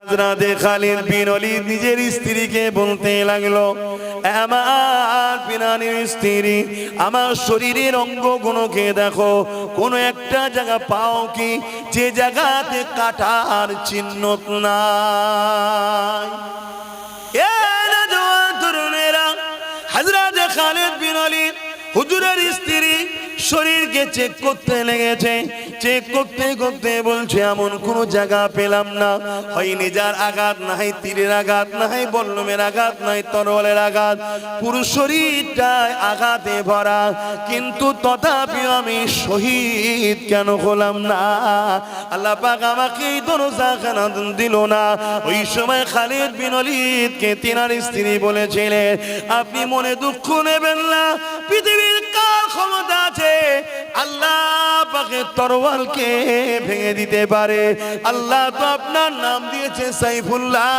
হযরতে খালিদ বিন ওলীদ নিজের স্ত্রীকে বলতে লাগলো, আমার প্রাণের স্ত্রী, আমার শরীরের অঙ্গগুলোকে দেখো, কোন একটা জায়গা পাও কি যে জায়গাতে কাটার চিহ্ন নাই? এ নওজোয়ান তরুণেরা, হযরতে খালিদ বিন ওলীদ হুজুরের স্ত্রী শরীরকে চেক করতে লেগেছে। চেক করতে করতে বলছে, এমন কোন জায়গা পেলাম না, হয় নেজার আঘাত, না হয় তীরের আঘাত, না হয় বল্লমের আঘাত, নাই তরোয়ালের আঘাত, পুরো শরীরটায় আঘাতে ভরা, কিন্তু তথাপিও আমি শহীদ কেন হলাম না? আল্লাহ পাক আমাকে এই দরজা কেন দিল না? ওই সময় খালিদ বিন ওলীদকে তিনার স্ত্রী বলেছিলেন, আপনি মনে দুঃখ নেবেন না, পৃথিবীর কার ক্ষমতা আছে আল্লাহ পাকের তরোয়ালকে ভেঙে দিতে পারে? আল্লাহ তো আপনার নাম দিয়েছে সাইফুল্লাহ,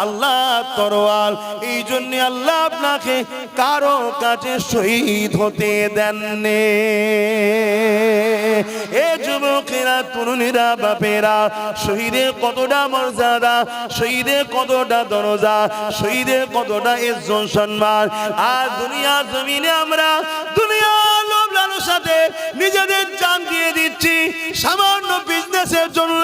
আল্লাহ তরোয়াল। এই জন্য আল্লাহ আপনাকে কারো কাছে শহীদ হতে দেননি। এ যুবকেরা, তরুণীরা, বাপেরা, শহীদের কতটা মর্যাদা, শহীদের কতটা দরজা, শহীদের কতটা ইজ্জত সম্মান। আর দুনিয়া জমিনে আমরা দুনিয়া লোভ লালসাতে নিজেদের জান দিয়ে দিচ্ছি সামান্য বিজনেসের জন্য।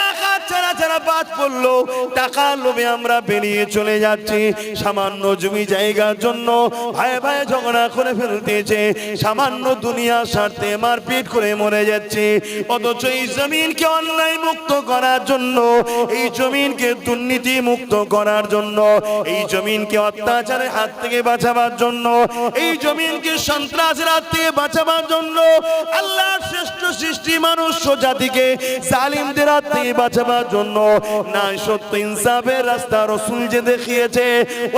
এক হাত ছাড়া ছাড়া বাদ পড়লো, টাকার লোভে আমরা বেরিয়ে চলে যাচ্ছি। সামান্য জমি জায়গার জন্য ভাই ভাই ঝগড়া করে ফেলতেছে, সামান্য দুনিয়ার স্বার্থে মারপিট করে মরে যাচ্ছে। অথচ এই জমিনকে অন্যায় মুক্ত করার জন্য, এই জমিনকে দুর্নীতি মুক্ত করার জন্য, এই জমিনকে অত্যাচারের হাত থেকে বাঁচাবার জন্য, এই জমিনকে সন্ত্রাসের হাত থেকে বাঁচাবার জন্য, আল্লাহর শ্রেষ্ঠ সৃষ্টি মানুষ জাতিকে জালিমদের হাত থেকে বাঁচাবার জন্য ন্যায় সত্য ইনসাফের রাস্তা রাসূল যে দেখিয়েছে,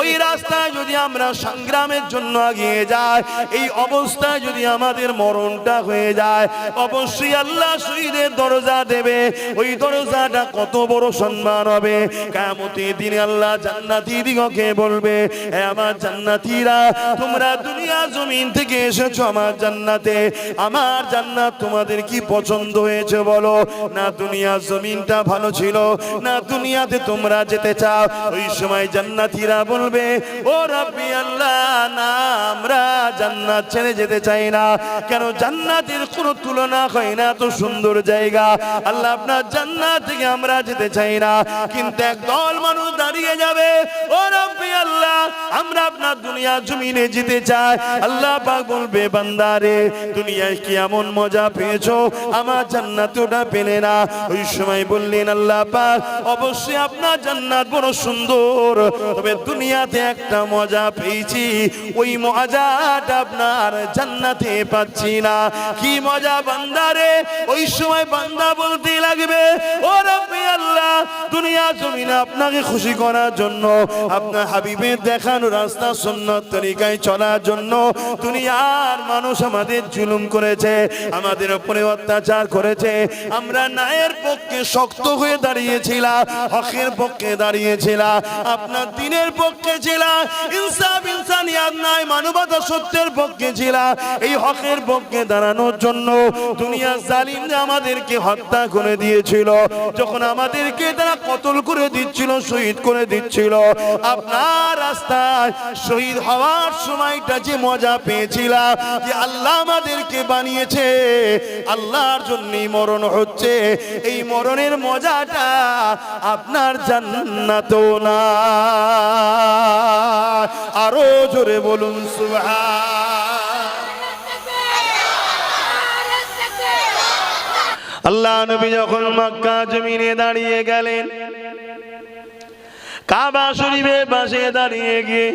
ওই রাস্তায় যদি আমরা সংগ্রামের জন্য এগিয়ে যাই, এই অবস্থায় যদি আমাদের মরণটা হয়ে যায়, অবশ্যই আল্লাহ শহীদের দরজা দেবে। ওই দরজাটা কত বড় সম্মান হবে! কিয়ামতের দিনে আল্লাহ জান্নাতি দিগকে বলবে, হে আমার জান্নাতীরা, তোমরা দুনিয়া জমিন থেকে এসেছো আমার জান্নাতে, আমার জান্নাত তোমাদের কি পছন্দ হয়েছে বলো? না দুনিয়া জমিনটা ভালো ছিল, না দুনিয়াতে তোমরা যেতে চাও? ওই সময় জান্নাতীরা বলবে, ও রাব্বি আল্লাহ, না আমরা জান্নাত ছেড়ে যেতে চাই না। কেন? জান্নাতের কোনো তুলনা হয় না, এত সুন্দর জায়গা। আল্লাহ, আপনার জান্নাত থেকে আমরা যেতে চাই না। কিন্তু একদল মানুষ দাঁড়িয়ে যাবে, ও রাব্বি আল্লাহ, আমরা আপনার দুনিয়া জমিনে যেতে চাই। আল্লাহ পাক বলবে, বান্দারে, দুনিয়ায় কি এমন মজা পেয়েছো, আমার জান্নাতে ওটা পেলে না? ওই সময় বললেন, আল্লাহ পাক, অবশ্যই আপনার জান্নাত বড় সুন্দর, তবে দুনিয়াতে একটা মজা পেয়েছি, ওই মজাটা আপনার জান্নাতে পাচ্ছি না। কি মজা বান্দারে? ওই সময় বান্দা বলতে লাগবে, ও রাব্বি আল্লাহ, দুনিয়া জমিনে আপনাকে খুশি করার জন্য, আপনার হাবিবের দেখানো রাস্তা সুন্নাত তরিকায় চলার জন্য দুনিয়ার মানুষ আমাদের জুলুম করেছে, আমাদের উপরে অত্যাচার করেছে। আমরা ন্যায়ের পক্ষে শক্ত হয়ে দাঁড়িয়েছিলাম, হকের পক্ষে দাঁড়িয়েছিলাম, আপনার দ্বীনের পক্ষে ছিলাম, ইনসাফ ইনসানিয়াত ন্যায় মানবতা সত্যের পক্ষে ছিলাম। এই হকের পক্ষে দাঁড়ানোর জন্য দুনিয়ার জালিমরা আমাদেরকে হত্যা করে দিয়েছিল, যখন আমাদেরকে তারা কতল করে দিচ্ছিল, শহীদ করে দিচ্ছিল, আপনার রাস্তায় শহীদ হওয়ার সময়টা যে মজা পেয়েছিলাম, যে আল্লাহ আমাদেরকে বানিয়েছে, আল্লাহর জন্যই মরণ হচ্ছে, এই মরণের মজাটা আপনার জান্নাতও না। আরো জোরে বলুন সুবহান। আল্লাহ নবী যখন মক্কা জমিনে দাঁড়িয়ে গেলেন, কাবা শরীফের পাশে দাঁড়িয়ে গিয়ে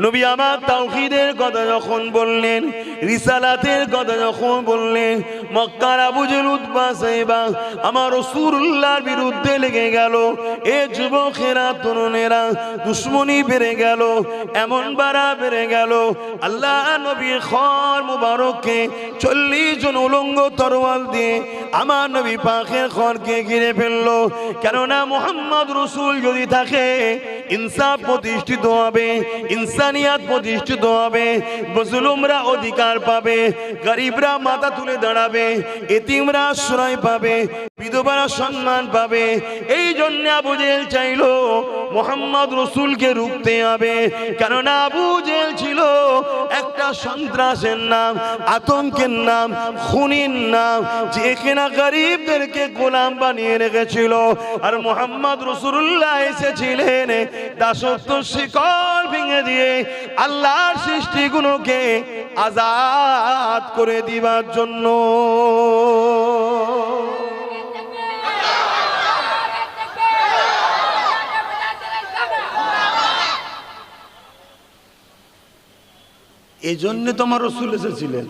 নবী আমার তাওহীদের কথা যখন বললেন, রিসালাতের কথা যখন বললেন, মক্কার আবু জেহেল, উতবা, সাইবা আমার রাসূলুল্লাহর বিরুদ্ধে লেগে গেল। এ যুবকেরা, তরুণেরা, দুশ্মনী বেড়ে গেল, এমন বাড়া বেড়ে গেল। আল্লাহ নবীর খর মুবারককে 40 জন উলঙ্গ তরোয়াল দিয়ে আমার নবী পাকের খরকে ঘিরে ফেললো। কেননা মুহাম্মদ রাসূল যদি থাকে, ইনসাফ প্রতিষ্ঠিত হবে, ইনসানিয়াত প্রতিষ্ঠিত হবে, মুসলিমরা অধিকার পাবে, গরিবরা মাথা তুলে দাঁড়াবে, এতিমরা আশ্রয় পাবে, বিধবারা সম্মান পাবে। এই জন্য আবু জেহেল চাইলো মুহাম্মদ রাসূলকে রুখতে হবে, কারণ আবু জেহেল ছিল একটা সন্ত্রাসের নাম, আতঙ্কের নাম, খুনির নাম, যে কিনা গরিবদেরকে গোলাম বানিয়ে রেখেছিল। আর মুহাম্মদ রাসূলুল্লাহ এসেছিলেন দাসত্ব শিকল ভেঙে দিয়ে আল্লাহর সৃষ্টিগুলোকে আজাদ করে দিবার জন্য। এই জন্য তোমার রাসূল এসেছিলেন।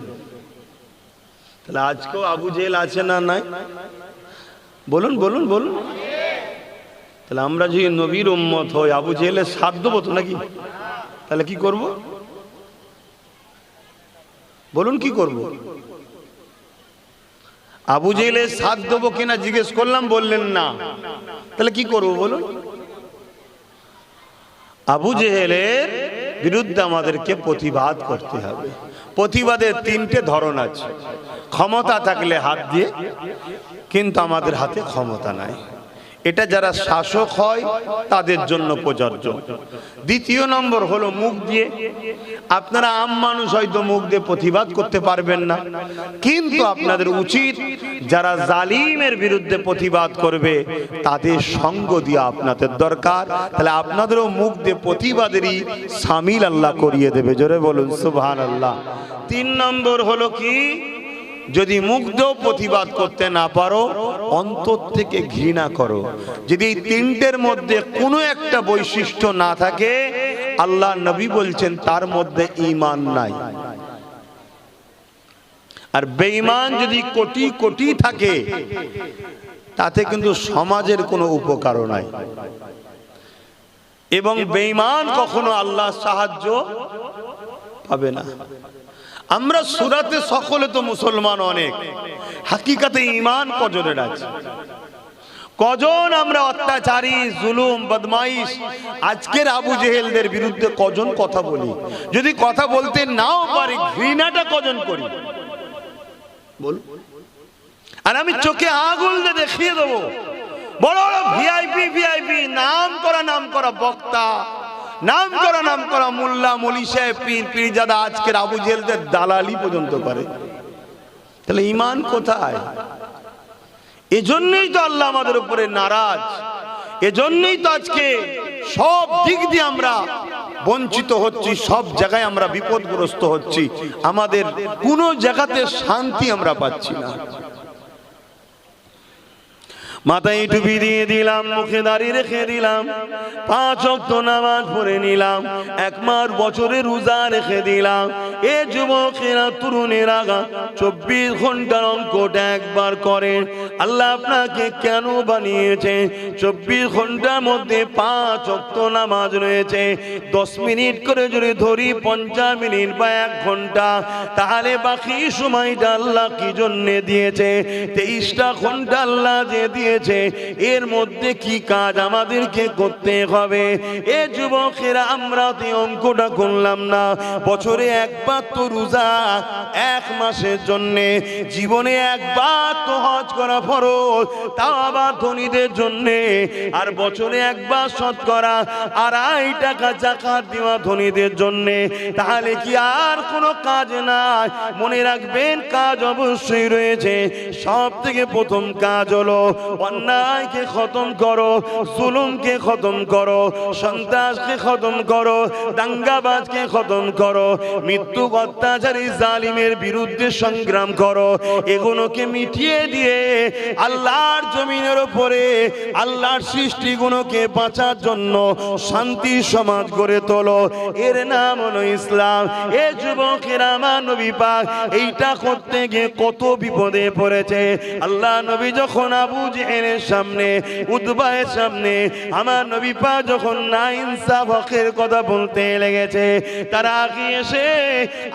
তাহলে আজকেও আবু জেহেল আছে না নাই? বলুন বলুন বলুন। তাহলে আমরা যদি নবীর উম্মত হই, আবু জেহেলের সাথ দেবো তো নাকি? তাহলে কি করব? বলুন কি করব? আবু জেহেলের সাথ দেবো কিনা জিজ্ঞেস করলাম, বললেন না। তাহলে কি করব বলুন? আবু জেহেলের বিরুদ্ধে আমাদেরকে প্রতিবাদ করতে হবে। প্রতিবাদের তিনটে ধরন আছে। ক্ষমতা থাকলে হাত দিয়ে, কিন্তু আমাদের হাতে ক্ষমতা নাই। এটা যারা শাসক হয় তাদের জন্য প্রযোজ্য। দ্বিতীয় নম্বর হলো মুখ দিয়ে। আপনারা আম মানুষ হয়তো মুখ দিয়ে প্রতিবাদ করতে পারবেন না, কিন্তু আপনাদের উচিত যারা জালিমের বিরুদ্ধে প্রতিবাদ করবে তাদের সঙ্গ দিয়ে আপনাদের দরকার। তাহলে আপনাদেরও মুখ দিয়ে প্রতিবাদেরই শামিল আল্লাহ করিয়ে দেবে। জোরে বলুন সুবহানাল্লাহ। 3 নম্বর হলো কি, যদি মুখ দিয়েও প্রতিবাদ করতে না পারো, অন্তর থেকে ঘৃণা করো। যদি এই তিনটের মধ্যে কোনো একটা বৈশিষ্ট্য না থাকে, আল্লাহ নবী বলছেন তার মধ্যে ঈমান নাই। আর বেঈমান যদি কোটি কোটি থাকে, তাতে কিন্তু সমাজের কোনো উপকারও নাই, এবং বেঈমান কখনো আল্লাহর সাহায্য পাবে না। আমরা সুরাতে সকলে তো মুসলমান অনেক, হাকিকাতে ঈমান কজনের আছে? কজন আমরা অত্যাচারী, জুলুম, বদমাইশ, আজকের আবু জেহেলদের বিরুদ্ধে কজন কথা বলি? যদি কথা বলতে নাও পারি, ঘৃণাটা কজন করি বল? আর আমি চোখে আগুন দিয়ে দেখিয়ে দেবো, বড় বড় ভিআইপি ভিআইপি নাম করা বক্তা, নাম করা মোল্লা, মৌলী সাহেব, পীর, পীরজাদা আজকের আবু জেহেলদের দালালি পর্যন্ত করে। তাহলে ঈমান কোথায়? এজন্যই তো আল্লাহ আমাদের উপরে নারাজ। এজন্যই তো আজকে সব দিক দিয়ে আমরা বঞ্চিত হচ্ছি, সব জায়গায় আমরা বিপদগ্রস্ত হচ্ছি, আমাদের কোনো জায়গাতে শান্তি আমরা পাচ্ছি না। মাথায় টুপি দিয়ে দিলাম, মুখে দাড়ি রেখে দিলাম, 5 ওয়াক্ত নামাজ পড়ে নিলাম, 1 মাস বছরে রোজা রেখে দিলাম। এ যুবকেরা, তরুণেরা 24 ঘন্টার অঙ্কটা একবার করেন। আল্লাহ আপনাকে কেন বানিয়েছে? 24 ঘন্টার মধ্যে 5 ওয়াক্ত নামাজ রয়েছে। 10 মিনিট করে যদি ধরি, 50 মিনিট বা 1 ঘন্টা, তাহলে বাকি সময়টা আল্লাহ কি জন্য দিয়েছে? 23টা ঘন্টা আল্লাহ যে দিয়েছে, এর মধ্যে কি কাজ আমাদেরকে করতে হবে? এ যুবকেরা, আমরা তো অঙ্কটা করলাম না। বছরে একবার তো রোজা, 1 মাসের জন্য। জীবনে একবার তো হজ করা ফরজ, তাও আবার ধনীদের জন্য। আর বছরে একবার শতকরা 2.5 টাকা যাকাত দেওয়া ধনীদের জন্য। তাহলে কি আর কোনো কাজ নাই? মনে রাখবেন, কাজ অবশ্যই রয়েছে। সব থেকে প্রথম কাজ হলো অন্যায়কে খতম করো, জুলুমকে খতম করো, সন্ত্রাসকে খতম করো, দাঙ্গাবাজকে খতম করো, মৃত্যু অত্যাচারী জালিমের বিরুদ্ধে সংগ্রাম করো। এগুলোকে মিটিয়ে দিয়ে আল্লাহর জমিনের উপরে আল্লাহর সৃষ্টিগুলোকে বাঁচার জন্য শান্তি সমাজ গড়ে তোলো। এর নাম হলো ইসলাম। এ যুবকেরা, আমার নবী পাক এইটা করতে গিয়ে কত বিপদে পড়েছে। আল্লাহ নবী যখন আবু জেহেল জেহেলের সামনে, উতবায়ের সামনে আমার নবী পাক যখন নাইনসাফ হকের কথা বলতে লেগেছে, তারা আগে এসে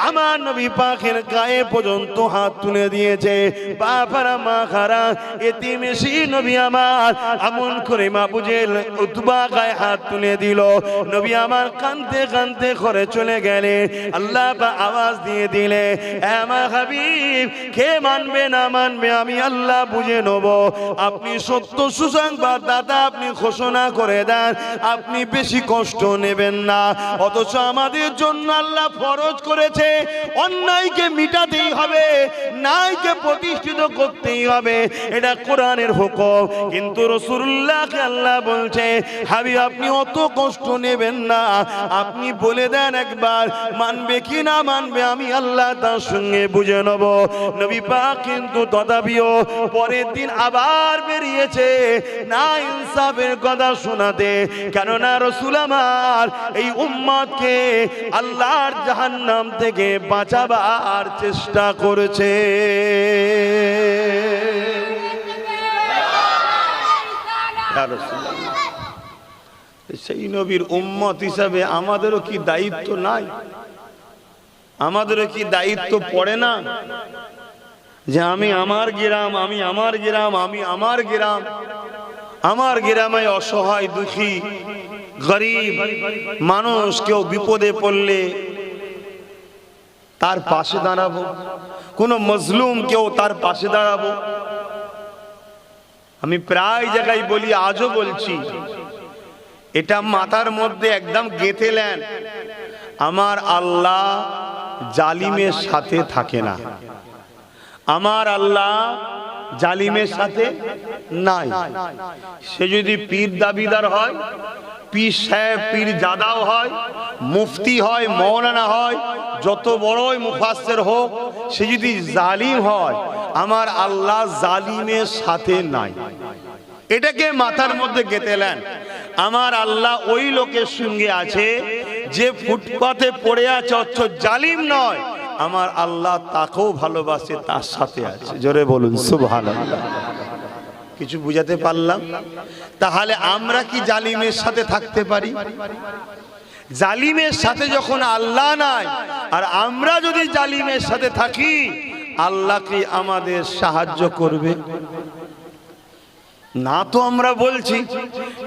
আমার নবী পাকের গায়ে পর্যন্ত হাত তুলে দিয়েছে। বাবারা মা খারা এতিম এসে নবী আমার এমন করে মাবুজেল উতবা গায়ে হাত তুলে দিল। নবী আমার কাঁদতে কাঁদতে ঘরে চলে গেলে আল্লাহ পাক আওয়াজ দিয়ে দিলে, আমার হাবিব কে মানবে না মানবে আমি আল্লাহ বুঝে নেব। আপনি সত্য সুসংবাদ দাতা, আপনি ঘোষণা করে দেন, আপনি বেশি কষ্ট নেবেন না। অথচ আমাদের জন্য আল্লাহ ফরজ করেছে অন্যায়কে মিটাতেই হবে, ন্যায়কে প্রতিষ্ঠিত করতেই হবে, এটা কোরআনের হুকুম। কিন্তু রাসূলুল্লাহকে আল্লাহ বলছে, হাবিব আপনি অত কষ্ট নেবেন না, আপনি বলে দেন একবার, মানবে কি না মানবে আমি আল্লাহ তার সঙ্গে বুঝে নেব। নবী পাক কিন্তু তথাপিও পরের দিন আবার বেরিয়েছে না ইনসাফের কথা শোনাতে, কেননা রাসূল আমার এই উম্মতকে আল্লাহর জাহান্নাম থেকে বাঁচাবার চেষ্টা করেছে। সেই নবীর উম্মত হিসাবে আমাদেরও কি দায়িত্ব নাই? আমাদেরও কি দায়িত্ব পড়ে না যে আমি আমার গ্রাম, আমি আমার গ্রাম, আমি আমার গ্রাম, আমার গ্রামে অসহায় দুঃখী গরিব মানুষ কেউ বিপদে পড়লে তার পাশে দাঁড়াবো, কোন মজলুম কেউ তার পাশে দাঁড়াবো। আমি প্রায় জায়গায় বলি, আজও বলছি, এটা মাথার মধ্যে একদম গেঁথে নেন, আমার আল্লাহ জালিমের সাথে থাকে না, আমার আল্লাহ জালিমের সাথে নাই। সে যদি পীর দাবিদার হয়, পীর সাহেব পীর জাদাও হয়, মুফতি হয়, মৌলানা হয়, যত বড়ই মুফাসসির হোক, সে যদি জালিম হয়, আমার আল্লাহ জালিমের সাথে নাই। এটাকে মাথার মধ্যে গেঁথে নেন। আমার আল্লাহ ওই লোকের সঙ্গে আছে যে ফুটপাতে পড়ে আছে, অথচ জালিম নয়, আমার আল্লাহ তাকেও ভালোবাসে, তার সাথে আছে। জোরে বলুন সুবহানাল্লাহ। কিছু বুঝাতে পারলাম? তাহলে আমরা কি জালিমের সাথে থাকতে পারি? জালিমের সাথে যখন আল্লাহ নাই, আর আমরা যদি জালিমের সাথে থাকি, আল্লাহ কি আমাদের সাহায্য করবে? না তো আমরা বলছি,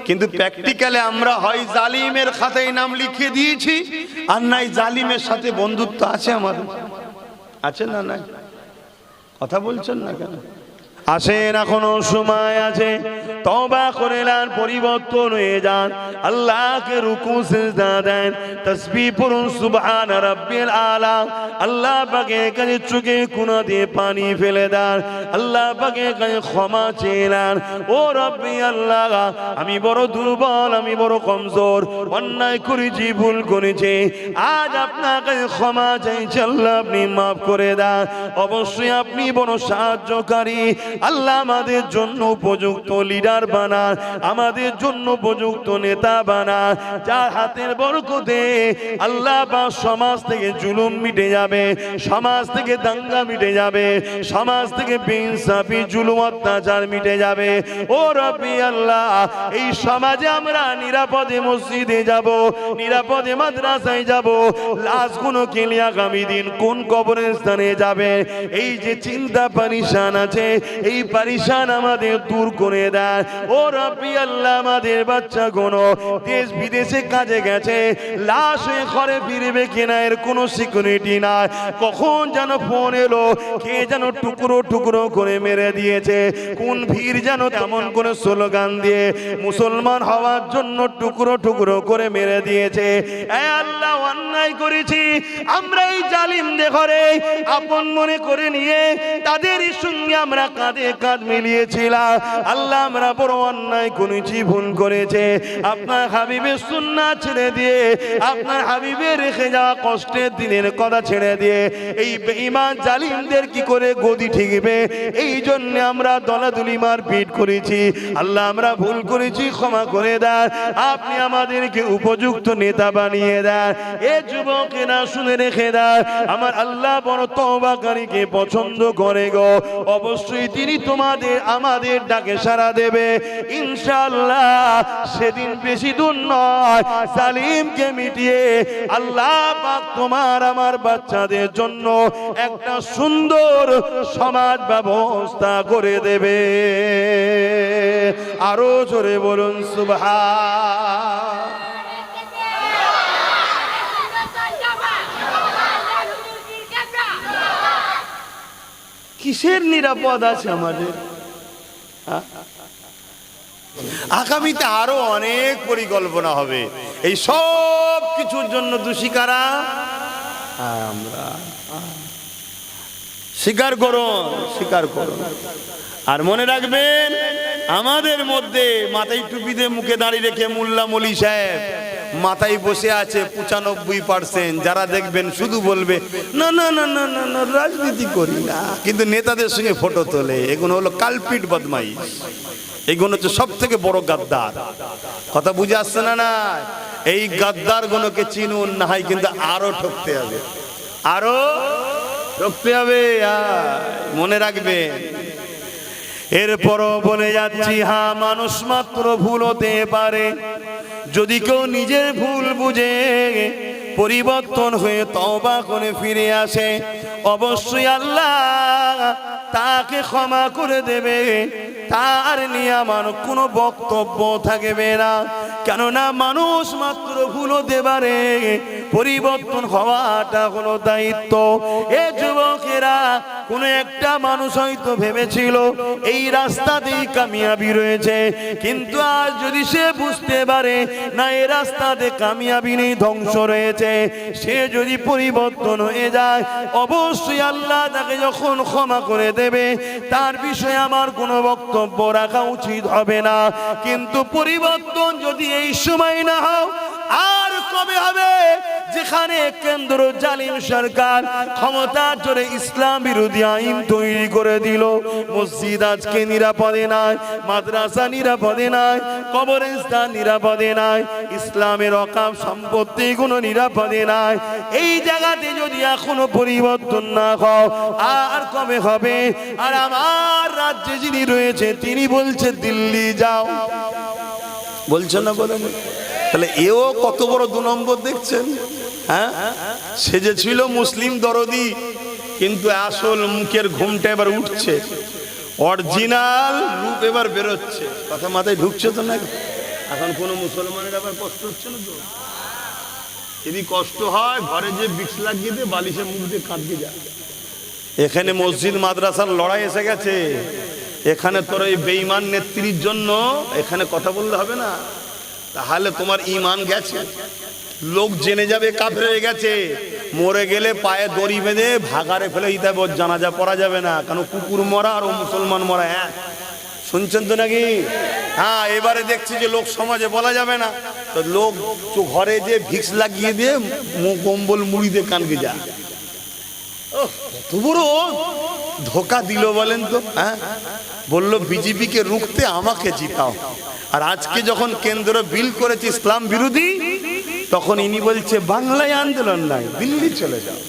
কিন্তু প্র্যাকটিক্যালে আমরা হয় জালিমের খাতায় নাম লিখে দিয়েছি, আর নাই জালিমের সাথে বন্ধুত্ব আছে আমাদের। আছে না? নাই? কথা বলছেন না কেন? আসেন, এখনো সময় আছে, তওবা করে নেন, পরিবর্তন হয়ে যান, আল্লাহকে রুকু সিজদা দেন, তাসবিহ পড়ুন সুবহান রাব্বিল আলা, আল্লাহ পাকের কাছে চোখে কোনা দিয়ে পানি ফেলে দেন, আল্লাহ পাকের কাছে ক্ষমা চেয়ে নেন। ও রব্বি আল্লাহ, আমি বড় দুর্বল, আমি বড় কমজোর, অন্যায় করেছি, ভুল করেছি, আজ আপনার কাছে ক্ষমা চাইছি, আল্লাহ আপনি মাফ করে দেন। অবশ্যই আপনি বড় সাহায্যকারী। আল্লাহ আমাদের জন্য উপযুক্ত লিডার বানান, আমাদের জন্য উপযুক্ত নেতা বানান, যার হাতের বরকতে আল্লাহ বা সমাজ থেকে জুলুম মিটে যাবে, সমাজ থেকে দাঙ্গা মিটে যাবে, সমাজ থেকে বেইনসাফি জুলুম অত্যাচার মিটে যাবে। ও রব্বি আল্লাহ, এই সমাজে আমরা নিরাপদে মসজিদে যাব, নিরাপদে মাদ্রাসায় যাব, লাশগুলো কেলে আগামী দিন কোন কবরস্থানে যাবে, এই যে চিন্তা পারিশান আছে, এই পারিশান আমাদের দূর করে দেন। ও রব্বি আল্লাহ, আমাদের বাচ্চাগুলো দেশ বিদেশে কাজে গেছে, লাশ হয়ে ঘরে ফিরবে কিনা এর কোনো সিকিউরিটি নাই, কখন যেন ফোন এলো, কে যেন টুকরো টুকরো করে মেরে দিয়েছে, কোন ভিড় যেন তেমন করে স্লোগান দিয়ে মুসলমান হওয়ার জন্য টুকরো টুকরো করে মেরে দিয়েছে। এ আল্লাহ, অন্যায় করেছি আমরা, এই জালিমদের ঘরে আপন মনে করে নিয়ে তাদের সঙ্গে আমরা কাঁধে কাঁধ মিলিয়েছিলাম। আল্লাহ, আমরা বড় অন্যায় করেছি, ভুল করেছে, আপনার হাবিবের সুন্নাত ছেড়ে দিয়ে, আপনার হাবিবের রেখে যাওয়া কষ্টের দিনের কথা ছেড়ে দিয়ে এই বেঈমান জালিমদের কি করে গদি ঠিকবে, এই জন্য আমরা দলাদলি মারপিট করেছি। আল্লাহ, আমরা ভুল করেছি, ক্ষমা করে দেন, আপনি আমাদেরকে উপযুক্ত নেতা বানিয়ে দেন। এ যুবকেরা শুনে রেখে দাও, আমার আল্লাহ বড় তওবাকারীকে পছন্দ করে গো। অবশ্যই তিনি তোমাদের আমাদের ডাকে সাড়া দেবে ইনশাআল্লাহ। সেদিন বেশি দূর নয়, জালিমকে মিটিয়ে আল্লাহ পাক তোমার আমার বাচ্চাদের জন্য একটা সুন্দর সমাজ ব্যবস্থা করে দেবে। আরো জোরে বলুন সুবহান। কিসের নিরাপদ আছে আমাদের? আগামীতে আরো অনেক পরিকল্পনা হবে। এই সব কিছুর জন্য দোষী কারা? আমরা। স্বীকার করুন, স্বীকার করুন। আর মনে রাখবেন, আমাদের মধ্যে মাথায় টুপি দিয়ে মুখে দাঁড়িয়ে রেখে মোল্লা মলি সাহেব মাথায় বসে আছে 95%। যারা দেখবেন শুধু বলবে না না না না না না রাজনীতি করি না, কিন্তু নেতাদের সঙ্গে ফটো তোলে। এগুলো হলো কালপিট বদমাইশ, এইগুলো হচ্ছে সব থেকে বড় গাদ্দার। কথা বুঝে আসছে না? না, এই গাদ্দার গুলোকে চিনুন, না হয় কিন্তু আরো ঠকতে হবে, আরো ঠকতে হবে। মনে রাখবেন। এরপরও বলে যাচ্ছি, হ্যাঁ মানুষ মাত্র ভুল হতে পারে। যদি কেউ নিজের ভুল বুঝে পরিবর্তন হয়ে তওবা করে ফিরে আসে, অবশ্যই আল্লাহ তাকে ক্ষমা করে দেবে। তার নিয়ে আমার কোনো বক্তব্য থাকবে না, কেননা মানুষ মাত্র ভুল হতে পারে, পরিবর্তন হওয়াটা হলো দায়িত্ব। এ যুবকেরা, কোন একটা মানুষ হয়তো ভেবেছিল এই রাস্তাতেই কামিয়াবি রয়েছে, কিন্তু আজ যদি সে বুঝতে পারে না এই রাস্তাতে কামিয়াবি নেই, ধ্বংস রয়েছে, সে যদি পরিবর্তন হয়ে যায়, অবশ্যই আল্লাহ তাকে যখন ক্ষমা করে দেবে, তার বিষয়ে আমার কোনো বক্তব্য রাখা উচিত হবে না। কিন্তু পরিবর্তন যদি এই সময় না হয়, আর কবে হবে? যেখানে কেন্দ্র জালিম সরকার ক্ষমতার জোরে ইসলাম বিরোধী আইন তৈরি করে দিল, মসজিদ আজকে নিরাপদে নাই, মাদ্রাসা নিরাপদে নাই, কবরস্থান নিরাপদে নাই, ইসলামের অকাম সম্পত্তি কোনো নিরাপদে নাই। এই জায়গাতে যদি এখনো পরিবর্তন না হয়, আর কবে হবে? আর আমার রাজ্যে যিনি রয়েছে তিনি বলছে দিল্লি যাও, বলছেন না? বলেন। তাহলে এও কত বড় 2 নম্বর দেখছেন? হ্যাঁ, সে যে ছিল মুসলিম দরদি, কিন্তু আসল মুখের ঘুমটা এবার উঠছে, অরিজিনাল রূপ এবার বেরোচ্ছে। কথা মাথায় ঢুকছে তো না? এখন কোনো মুসলমানের আবার কষ্ট হচ্ছে না তো? যদি কষ্ট হয়, ঘরে যে বিক্স লাগিয়ে দিয়ে বালিশে মুখ দিয়ে কাঁদকে যায়। এখানে মসজিদ মাদ্রাসার লড়াই এসে গেছে। এখানে তোর এই বেঈমান নেত্রীর জন্য এখানে কথা বললে হবে না, তাহলে তোমার ঈমান গেছে। লোক জেনে যাবে কাফের হয়ে গেছে, মরে গেলে পায়ে দড়ি বেঁধে ভাগারে ফেলে দিতে হবে, জানাজা পড়া যাবে না, কারণ কুকুর মরা আর মুসলমান মরা এক। শুনছেন তো নাকি? হ্যাঁ, এবারে দেখছি যে লোক সমাজে বলা যাবে না, তো লোক ঘরে যে ভিক্স লাগিয়ে দিয়ে কম্বল মুড়ি দিয়ে কানকে যা। কত বড় ধোকা দিল বলেন তো? হ্যাঁ, বললো বিজেপিকে রুখতে আমাকে জিতাও, আর আজকে যখন কেন্দ্র বিল করেছে ইসলাম বিরোধী, তখন ইনি বলছে বাংলায় আন্দোলন নাই, দিল্লি চলে যাও।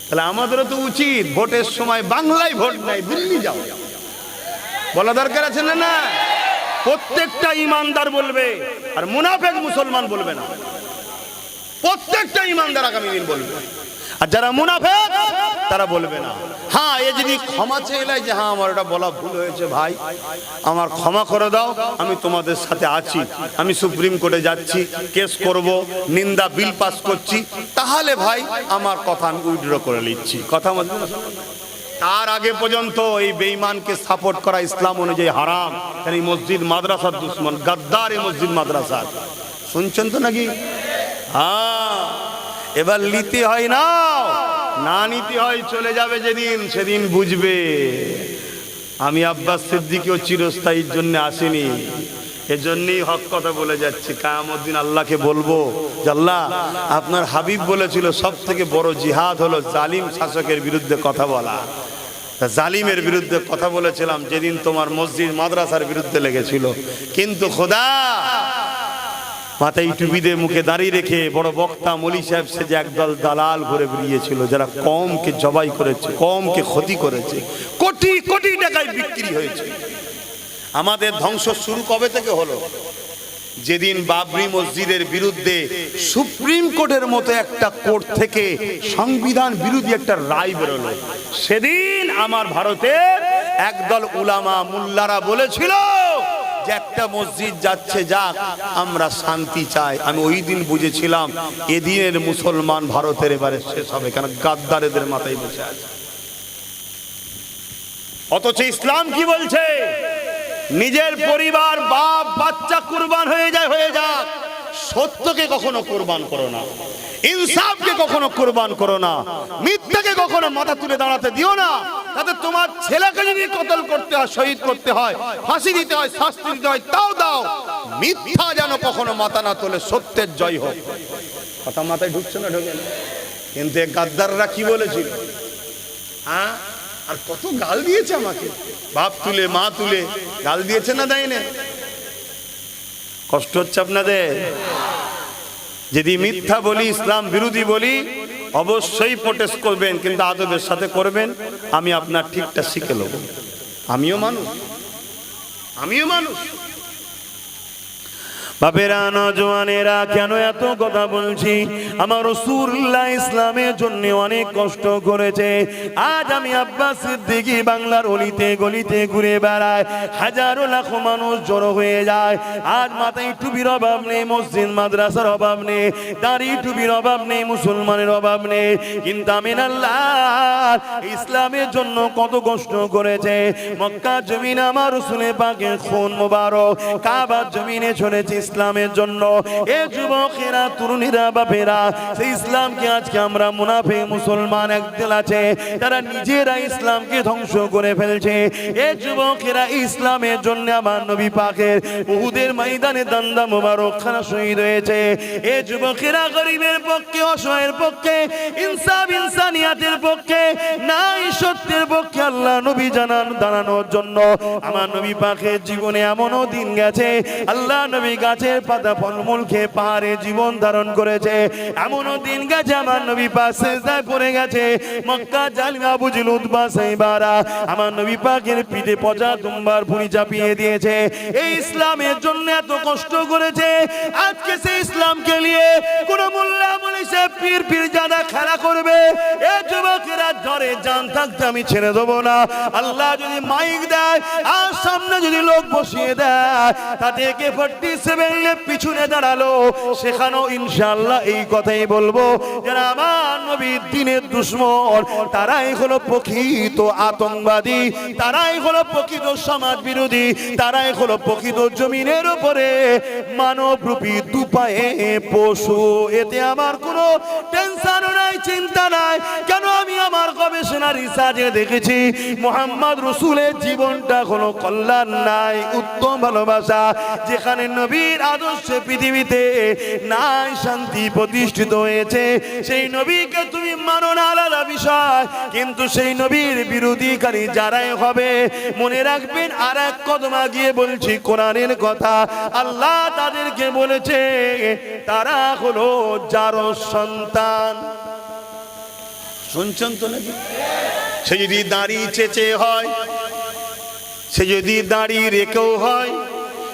তাহলে আমাদেরও তো উচিত ভোটের সময় বাংলায় ভোট নাই, দিল্লি যাও বলা দরকার আছে না? না, প্রত্যেকটা ইমানদার বলবে, আর মুনাফেক মুসলমান বলবে না। প্রত্যেকটা ইমানদার আগামী দিন বলবে, আর যারা মুনাফেক তারা বলবে না। হ্যাঁ, এ যদি ক্ষমা চাইলে যে হ্যাঁ আমার ওটা বলা ভুল হয়েছে ভাই, আমার ক্ষমা করে দাও, আমি তোমাদের সাথে আছি, আমি সুপ্রিম কোর্টে যাচ্ছি, কেস করব, নিন্দা বিল পাস করছি, তাহলে ভাই আমার কথা আমি উইথড্র করে নিচ্ছি। কথা বলতে তার আগে পর্যন্ত এই বেঈমানকে সাপোর্ট করা ইসলাম অনুযায়ী হারাম। এই মসজিদ মাদ্রাসার দুশ্মন, গাদ্দার এই মসজিদ মাদ্রাসা। শুনছেন তো নাকি? হ্যাঁ, এবার নিতে হয় না, না নিতে হয় চলে যাবে যেদিন, সেদিন বুঝবে। আমি আব্বাস সিদ্দিকীও চিরস্থায়ীর জন্য আসিনি, এজন্যই হক কথা বলে যাচ্ছি। কিয়ামত দিন আল্লাহকে বলবো যে আল্লাহ, আপনার হাবিব বলেছিল সব থেকে বড় জিহাদ হলো জালিম শাসকের বিরুদ্ধে কথা বলা। জালিমের বিরুদ্ধে কথা বলেছিলাম যেদিন তোমার মসজিদ মাদ্রাসার বিরুদ্ধে লেগেছিল, কিন্তু খোদা মাথায় টুপিতে মুখে দাঁড়িয়ে রেখে বড় বক্তা মলি সাহেব সেজে একদল দালাল ঘুরে বেরিয়েছিল, যারা কমকে জবাই করেছে, কমকে ক্ষতি করেছে, কোটি কোটি টাকায় বিক্রি হয়েছে। আমাদের ধ্বংস শুরু কবে থেকে হলো? যেদিন বাবরি মসজিদের বিরুদ্ধে সুপ্রিম কোর্টের মতো একটা কোর্ট থেকে সংবিধান বিরোধী একটা রায় বেরোলো, সেদিন আমার ভারতের একদল উলামা মুল্লারা বলেছিল যে একটা মসজিদ যাচ্ছে যাক, আমরা শান্তি চাই। আমি ওই দিন বুঝেছিলাম এদিনের মুসলমান ভারতের এবারে শেষ হবে, কারণ গাদ্দারেদের মাথায় বসে আছে। অথচ ইসলাম কি বলছে? নিজের পরিবার, বাপ বাচ্চা কুরবান হয়ে যাক, সত্যকে কখনো কুরবান করো না, ইনসাফকে কখনো কুরবান করো না, মিথ্যাকে কখনো মাথা তুলে দাঁড়াতে দিও না। তাতে তোমার ছেলেকে যদি কতল করতে হয়, শহীদ করতে হয়, ফাঁসি দিতে হয়, শাস্তি দিতে হয়, তাও দাও। মিথ্যা যেন কখনো মাথা না তোলে, সত্যের জয় হোক। কথা মাথায় ঢুকছে না? ঢোকে না। কিন্তু এই গাদ্দাররা কি বলেছিল? হ্যাঁ, আর কত গাল দিয়েছে আমাকে, বাপ তুলে মা তুলে গাল দিয়েছে না, দেয় না? কষ্ট হচ্ছে আপনাদের? যদি মিথ্যা বলি, ইসলাম বিরোধী বলি, অবশ্যই প্রোটেস্ট করবেন, কিন্তু আদবের সাথে করবেন। আমি আপনার ঠিকটা শিখে নেব। আমিও মানুষ। বাপেরা, নওজওয়ানেরা, কেন এত কথা বলছি? আমার রাসূলুল্লাহ ইসলামের জন্য অনেক কষ্ট করেছে। আজ আমি আব্বাস সিদ্দিকী বাংলার অলিতে গলিতে ঘুরে বেড়ায়, হাজারো লাখো মানুষ জড়ো হয়ে যায়। আজ মাথায় টুপির অভাব নেই, মসজিদ মাদ্রাসার অভাব নেই, দাড়ি টুপির অভাব নেই, মুসলমানের অভাব নেই, কিন্তু আমিন আল্লাহ ইসলামের জন্য কত কষ্ট করেছে। মক্কা জমিনে আমার রাসূলের পাকের খুন মোবারক কাবার জমিনে ছড়েছে ইসলামের জন্য। এ যুবকেরা, তরুণীরা, বাপেরা, সেই ইসলামকে আজকে আমরা মুনাফিক মুসলমান একদল আছে, তারা নিজেরা ইসলামকে ধ্বংস করে ফেলছে। এ যুবকেরা, ইসলামের জন্য আমার নবী পাকের উহুদের ময়দানে দান্দা মোবারক খানা শহীদ হয়েছে। এ যুবকেরা গরিবের পক্ষে, অসহায়ের পক্ষে, ইনসাফ ইনসানিয়াতের পক্ষে, নাই সত্যের পক্ষে আল্লাহ নবী জানান দাঁড়ানোর জন্য আমার নবী পাকের জীবনে এমনও দিন গেছে, আল্লাহ নবী গাছের পাতা ফলমূল খেয়ে পাহাড়ে জীবন ধারণ করেছে। এমনও দিন গেছে আমার নবী পাক সিজদায় পড়ে গেছে। মক্কা জালিম আবু জেহেল উতবা সাইবারা আমার নবী পাকের পিঠে পচা দুম্বার ভুঁড়ি চাপিয়ে দিয়েছে। এই ইসলামের জন্য এত কষ্ট করেছে। আজকে সেই ইসলামকে নিয়ে কোন মোল্লা মৌলভী সাহেব পীর পীরজাদা খেলা করবে, এ যুবকেরা ধরে জান থাকতে আমি ছেড়ে দেবো না। আল্লাহ যদি মাইক দেয় আর সামনে যদি লোক বসিয়ে দেয়, তাতে AK-47 পিছনে দাঁড়ালো, সেখানেও ইনশাআল্লাহ এই কথাই বলবো, যারা আমার নবীর দ্বীনের দুশমন, তারাই হলো প্রকৃত আতঙ্কবাদী, তারাই হলো প্রকৃত সমাজ বিরোধী, তারাই হলো প্রকৃত জমিনের উপরে মানবরূপী দুপায়ে পশু। এতে আমার কোনো টেনশন নাই, চিন্তা নাই। কেন? আমি আমার গবেষণা রিসার্চে দেখেছি মুহাম্মদ রাসূলের জীবনটা কোনো কল্যাণ নাই, উত্তম ভালোবাসা। যেখানে নবীর আদর্শে পৃথিবীতে নাই শান্তি প্রতিষ্ঠিত হয়েছে, সেই নবীকে তুমি মানো না আলাদা বিষয়, কিন্তু সেই নবীর বিরোধীকারী যারাই হবে, মনে রাখবেন আর এক কদম আগিয়ে বলছি কোরআনের কথা। আল্লাহ তাদেরকে বলেছে তারা হলো যার সন্তান। শুনছেন তো নাকি? সে যদি দাড়ি চেঁচে হয়, সে যদি দাড়ি রেখেও হয়,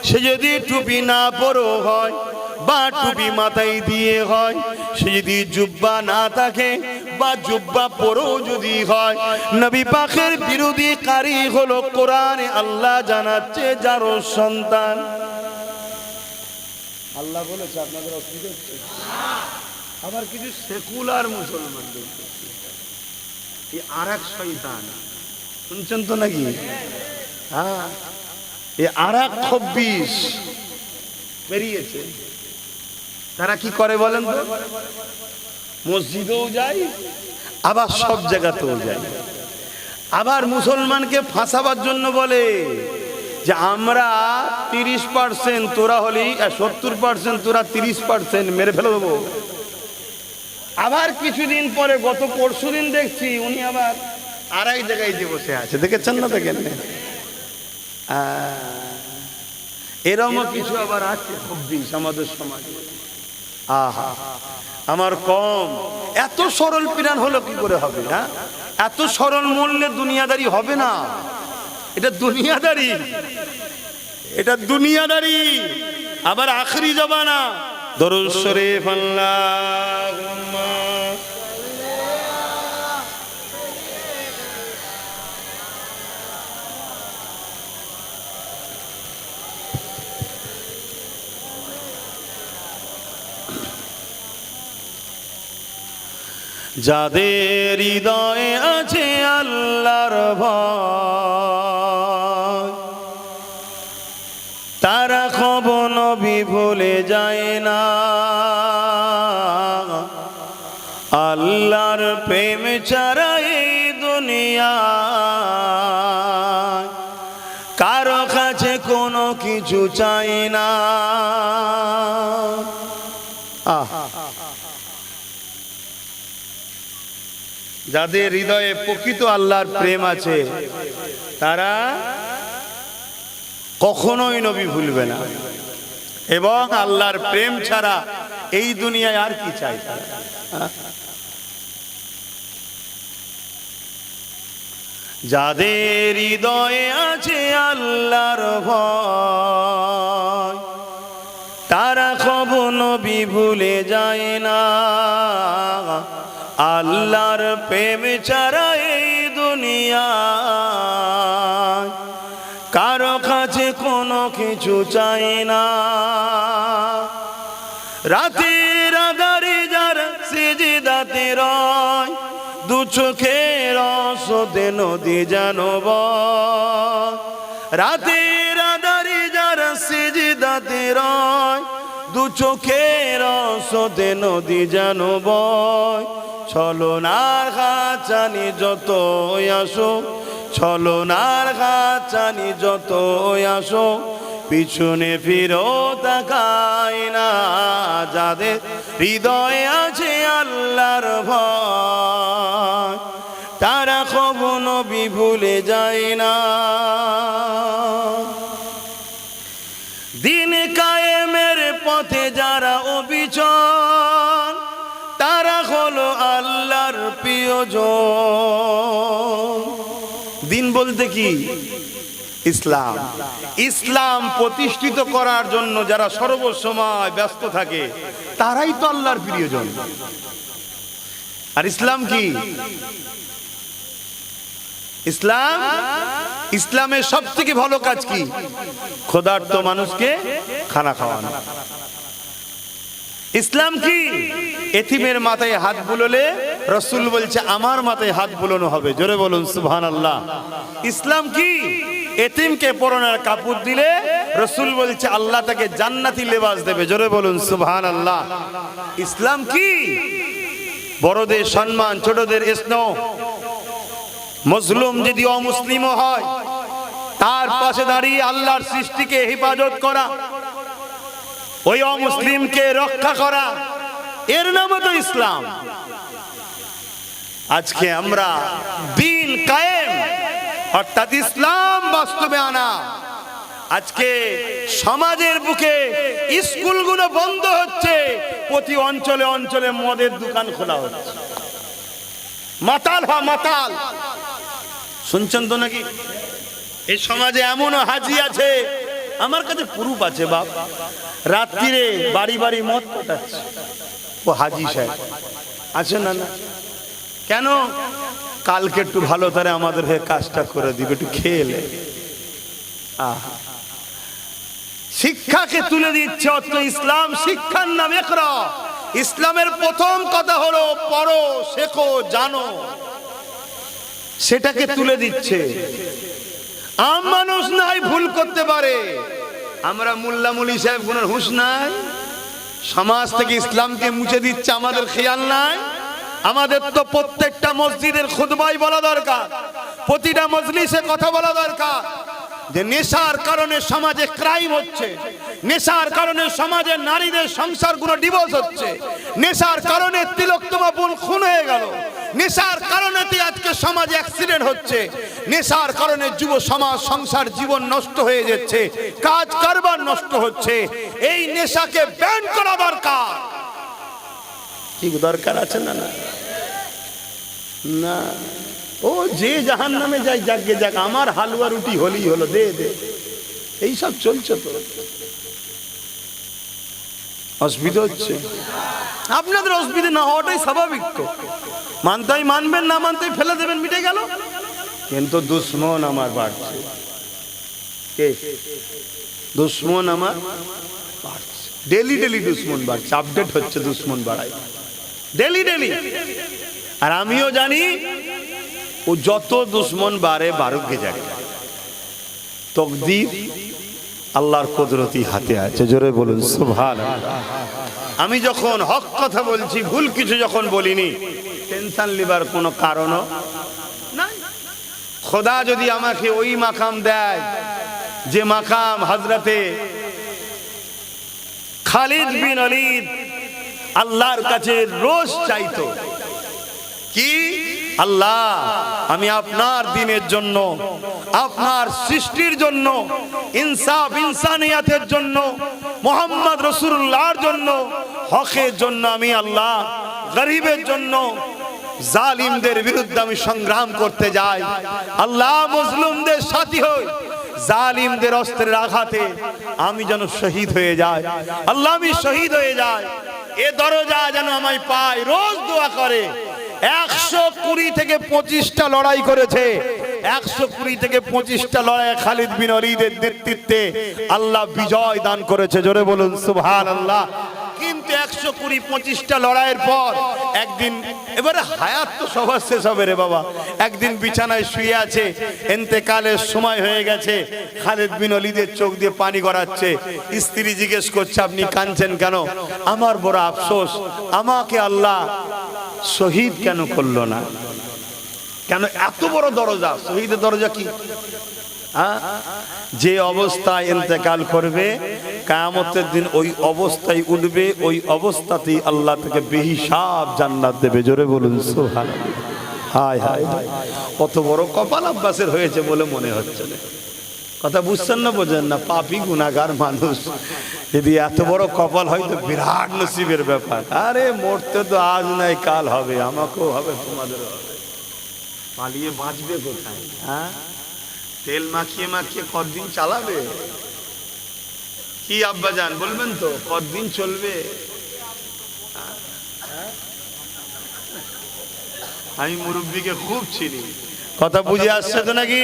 সে যদি টুপি না পরো হয় বা টুপি মাথায় দিয়ে হয়, সে যদি জুব্বা না থাকে বা জুব্বা পরো যদি হয়, নবী পাকের বিরোধীকারী হলো কোরআনে আল্লাহ জানাচ্ছে যার সন্তান। আল্লাহ বলেছে আপনাদের অসুবিধা হচ্ছে। আবার কিছু সেকুলার মুসলমান আর এক শয়তান, শুনছেন তো নাকি? হ্যাঁ, এ আর এক 26 বেরিয়েছে। তারা কি করে বলেন তো? মসজিদেও যায়, আবার সব জায়গাতেও যায়। আবার মুসলমানকে ফাঁসাবার জন্য বলে যে আমরা 30%, তোরা হলি 70%, তোরা 30% মেরে ফেলে দেবো। আবার কিছুদিন পরে, গত পরশুদিন দেখছি উনি আবার আর এক জায়গায় যে বসে আছে, দেখেছেন না? দেখেন এরকম কিছু আবার আছে খব্বিস আমাদের সমাজে। আহা, আমার কম এত সরল প্রাণ হলো কি করে হবে? হ্যাঁ, এত সরল মূল্যে দুনিয়াদারি হবে না। এটা দুনিয়াদারি, এটা দুনিয়াদারি, আবার আখরি জমানা। দরুদ শরীফ আল্লাহুম্মা যাদের হৃদয়ে আছে আল্লাহর ভয়, তারা কখনো নবী ভুলে যায় না। আল্লাহর প্রেম ছাড়া এই দুনিয়া কারো কাছে কোনো কিছু চাই না। যাদের হৃদয়ে প্রকৃত আল্লাহর প্রেম আছে তারা কখনোই নবী ভুলবে না, এবং আল্লাহর প্রেম ছাড়া এই দুনিয়ায় আর কি চাই তারা? যাদের হৃদয়ে আছে আল্লাহর ভয়, তারা কখনো নবী ভুলে যায় না। আল্লাহর প্রেম ছাড়া এই দুনিয়া কারো কাছে কোনো কিছু চাই না। রাতের আঁধারে যারা সিজদাতে রয়, দু চোখের অশ্রুতে নদী যেন বয়। রাতের আঁধারে যারা সিজদাতে রয়, দু চোখের অশ্রুতে নদী যেন বয়। ছলনার খাঁচানি যত আসো, ছলনার খাঁচানি যত আসো, পিছনে ফিরো তাকায় না। যাদের হৃদয়ে আছে আল্লাহর ভয়, তারা কখনো নবী ভুলে যায় না। দিন কায়েমের পথে যারা অবিচল, তারা হলো আল্লাহর প্রিয়জন। দিন বলতে কি? ইসলাম। ইসলাম প্রতিষ্ঠিত করার জন্য যারা সর্বসময় ব্যস্ত থাকে তারাই তো আল্লাহর প্রিয়জন। আর ইসলাম কি? ইসলাম, ইসলামের সব থেকে ভালো কাজ কি? ক্ষুধার্ত মানুষকে খানা খাওয়ানো। ইসলাম কি? এতিমের মাথায় হাত বুলোলে রাসূল বলছে আমার মাথায় হাত বুলোনো হবে। জোরে বলুন সুবহানাল্লাহ। ইসলাম কি? এতিমকে পরনের কাপড় দিলে রাসূল বলছে আল্লাহ তাকে জান্নাতি লেবাস দেবে। জোরে বলুন সুবহানাল্লাহ। ইসলাম কি? বড়দের সম্মান, ছোটদের স্নেহ। মুসলিম যদি অমুসলিম হয় তার পাশে দাঁড়িয়ে আল্লাহর সৃষ্টিকে হেফাজত করা, ওই অমুসলিমকে রক্ষা করা, এর নাম তো ইসলাম। আজকে আমরা দিন কায়েম অর্থাৎ ইসলাম বাস্তবে আনা। আজকে সমাজের বুকে স্কুলগুলো বন্ধ হচ্ছে, প্রতি অঞ্চলে অঞ্চলে মদের দোকান খোলা হচ্ছে। মাতাল মাতাল শুনছেন তো নাকি? এই সমাজে এমনও হাজি আছে, আমার কাছে প্রুফ আছে বাপ, রাত্রিরে বাড়ি বাড়ি মদ কাটাচ্ছে। ও হাজি সাহেব আছে না? না কেন? কালকে একটু ভালো করে আমাদের হয়ে কাজটা করে দিবে, একটু খেলে। শিক্ষাকে তুলে দিচ্ছে। অর্থ ইসলাম শিক্ষার নাম ইকরা। ইসলামের প্রথম কথা হলো পড়ো, শেখো, জানো, সেটাকে তুলে দিচ্ছে। আম মানুষ নাই ভুল করতে পারে, আমরা মোল্লা মুলি সাহেব কোন হুঁশ নাই? সমাজ থেকে ইসলামকে মুছে দিচ্ছে, আমাদের খেয়াল নাই। আমাদের তো প্রত্যেকটা মসজিদের খুতবায় বলা দরকার, প্রতিটা মজলিসে কথা বলা দরকার যে নেশার কারণে সমাজে ক্রাইম হচ্ছে, নেশার কারণে সমাজে নারীদের সংসারগুলো ডিভোর্স হচ্ছে, নেশার কারণে তিলোত্তমা বোন খুন হয়ে গেল, নেশার কারণেতে আজকে সমাজে অ্যাক্সিডেন্ট হচ্ছে, নেশার কারণে যুব সমাজ সংসার জীবন নষ্ট হয়ে যাচ্ছে, কাজ কারবার নষ্ট হচ্ছে। এই নেশাকে ব্যান করা দরকার। কি দরকার আছে না? না, ও যে জাহান্নামে যায় যাকে যাক, আমার হালুয়া রুটি হলেই হলো, দে দে, এই সব চলছে। তো অসুবিধা হচ্ছে, আপনাদের অসুবিধা না হওয়াটাই স্বাভাবিক। তো মানতেই মানবেন, না মানতেই ফেলে দেবেন, মিটে গেল। কিন্তু দুশ্মন আমার বাড়ছে। কে দুশ্মন আমার বাড়ছে? ডেলি ডেলি দুশ্মন বাড়ছে, আপডেট হচ্ছে, দুশ্মন বাড়ায় ডেলি ডেলি। আর আমিও জানি ও যত দুশ্মন বাড়ে বাড়ুক গে যাক, তকদির আল্লাহর কুদরতি হাতে আছে। জোরে বলুন সুবহানাল্লাহ। আমি যখন হক কথা বলছি, ভুল কিছু যখন বলিনি, টেনশন লিবার কোনো কারণও নাই। খোদা যদি আমাকে ওই মাকাম দেয় যে মাকাম হযরতে খালিদ বিন ওলীদ আল্লাহর কাছে রোজ চাইতো, কি আল্লাহ, আমি আপনার দ্বীনের জন্য, আপনার সৃষ্টির জন্য, ইনসাফ ইনসানিয়াতের জন্য, মুহাম্মদ রাসূলুল্লাহর জন্য, হকের জন্য আমি আল্লাহ গরিবের জন্য, জালিমদের বিরুদ্ধে আমি সংগ্রাম করতে যাই। আল্লাহ মজলুমদের সাথী হই, জালিমদের অস্ত্রের আঘাতে আমি যেন শহীদ হয়ে যাই। আল্লাহ আমি শহীদ হয়ে যাই, এ দরজা যেন আমায় পায়। রোজ দোয়া করে। 120 থেকে 25টা লড়াই করেছে, 120 থেকে 25টা লড়াই খালিদ বিন ওলীদের নেতৃত্বে আল্লাহ বিজয় দান করেছে। জোরে বলুন সুবহানাল্লাহ। কিন্তু 120-25টা লড়াইয়ের পর একদিন, এবারে হায়াত তো সবার শেষ হবে রে বাবা, একদিন বিছানায় শুয়ে আছে, ইন্তেকালের সময় হয়ে গেছে, খালিদ বিন ওলীদের চোখ দিয়ে পানি গড়াচ্ছে। স্ত্রী জিজ্ঞেস করছে, আপনি কাঁদছেন কেন? আমার বড় আফসোস, আমাকে আল্লাহ শহীদ কেন করলো না? কেন এত বড় দরজা, শহীদের দরজা কি? যে অবস্থায় ইন্তেকাল করবে, কিয়ামতের দিন ওই অবস্থায় উঠবে, ওই অবস্থাতেই আল্লাহ থেকে বেহিসাব জান্নাত দেবে। জোরে বলুন সুবহানাল্লাহ। হায় হায়, কত বড় কপাল আব্বাসের হয়েছে বলে মনে হচ্ছে না। কথা বুঝছেন না, বোঝেন না? পাপী গুনাহগার মানুষ, যদি এত বড় কপাল হয় তো বিরাট নসিবের ব্যাপার। আরে মরতে তো আজ নাই কাল হবে, আমাকেও হবে, তোমাদেরও হবে। পালিয়ে বাঁচবে কোথায়? হ্যাঁ, তেল মাখিয়ে মাখিয়ে কতদিন চালাবে? কি আব্বাজান বলবেন তো, কতদিন চলবে? আমি মুরব্বীকে খুব চিনি, কথা বুঝে আসছে তো নাকি?